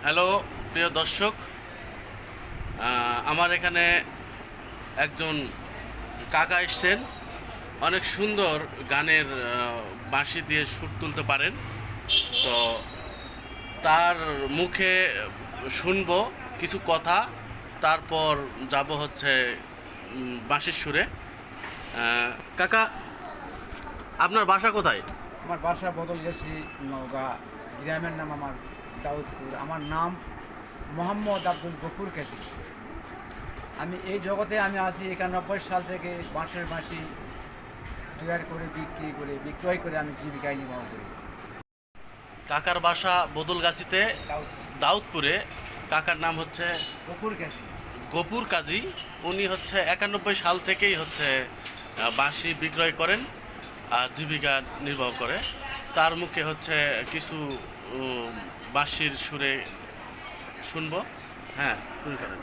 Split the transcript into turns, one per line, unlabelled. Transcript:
Hello প্রিয় দর্শক, আমার এখানে একজন কাকা এসছেন। অনেক সুন্দর গানের বাঁশি দিয়ে সুর তুলতে পারেন। তো তার মুখে শুনবো কিছু কথা, তারপর যাব হচ্ছে বাঁশির সুরে। কাকা, আপনার বাসা কোথায়?
আমার বাসা বদল গেছি নওগাঁ। গ্রামের নাম আমার দাউদপুর। আমার নাম মোহাম্মদ আব্দুল গফুর কেসি। আমি এই জগতে আছি 91 সাল থেকে বাঁশের বাঁশি তৈরি করে বিক্রয় করে আমি জীবিকায় নির্বাহ করি।
কাকার বাসা বদলগাছিতে, দাউদপুরে। কাকার নাম হচ্ছে
গফুর কেসি।
গফুর কাজী। উনি হচ্ছে 91 সাল থেকেই হচ্ছে বাঁশি বিক্রয় করেন আর জীবিকা নির্বাহ করে। তার মুখে হচ্ছে কিছু বাঁশির সুরে শুনবো। হ্যাঁ, শুরু করেন।